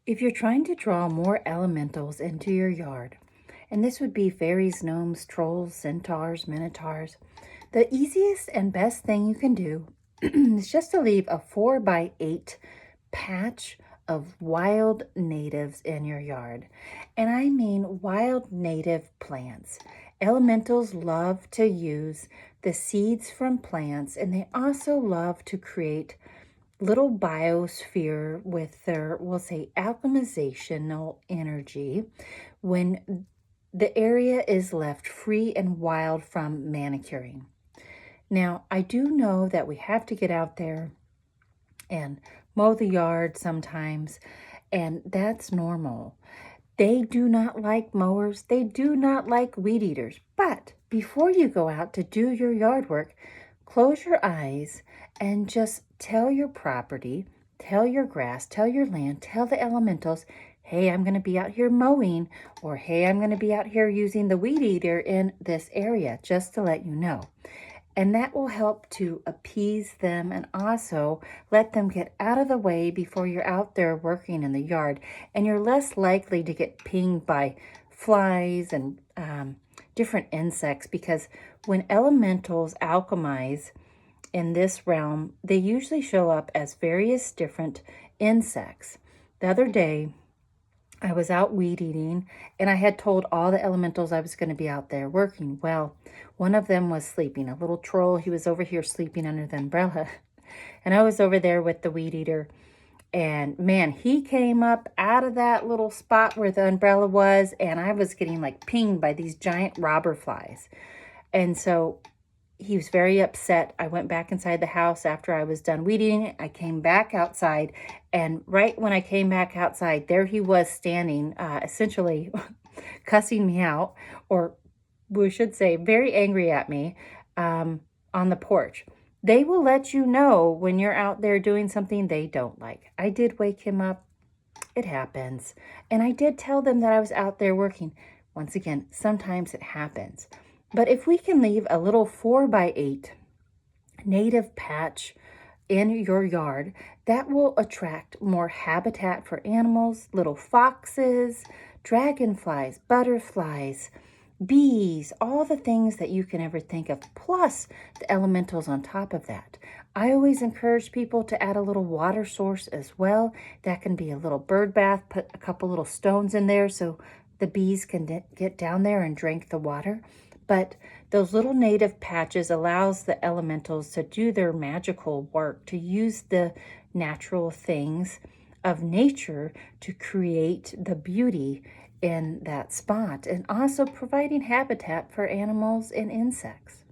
If you're trying to draw more elementals into your yard, and this would be fairies, gnomes, trolls, centaurs, minotaurs, the easiest and best thing you can do is just to leave a 4 by 8 patch of wild natives in your yard. And I mean wild native plants. Elementals love to use the seeds from plants, and they also love to create little biosphere with their, we'll say, alchemizational energy when the area is left free and wild from manicuring. Now, I do know that we have to get out there and mow the yard sometimes, and that's normal. They do not like mowers. They do not like weed eaters. But before you go out to do your yard work, close your eyes and just tell your property, tell your grass, tell your land, tell the elementals, hey, I'm going to be out here mowing, or hey, I'm going to be out here using the weed eater in this area, just to let you know. And that will help to appease them and also let them get out of the way before you're out there working in the yard. And you're less likely to get pinged by flies and different insects, because when elementals alchemize in this realm, they usually show up as various different insects. The other day, I was out weed eating, and I had told all the elementals I was going to be out there working. Well, one of them was sleeping, a little troll. He was over here sleeping under the umbrella. And I was over there with the weed eater. And man, he came up out of that little spot where the umbrella was, and I was getting like pinged by these giant robber flies. And so he was very upset. I went back inside the house after I was done weed eating. I came back outside, and right when I came back outside, there he was standing, essentially cussing me out, or we should say very angry at me, on the porch. They will let you know when you're out there doing something they don't like. I did wake him up. It happens. And I did tell them that I was out there working. Once again, sometimes it happens. But if we can leave a little 4 by 8 native patch in your yard, that will attract more habitat for animals, little foxes, dragonflies, butterflies, bees, all the things that you can ever think of, plus the elementals on top of that. I always encourage people to add a little water source as well. That can be a little bird bath, put a couple little stones in there so the bees can get down there and drink the water. But those little native patches allows the elementals to do their magical work, to use the natural things of nature to create the beauty in that spot, and also providing habitat for animals and insects.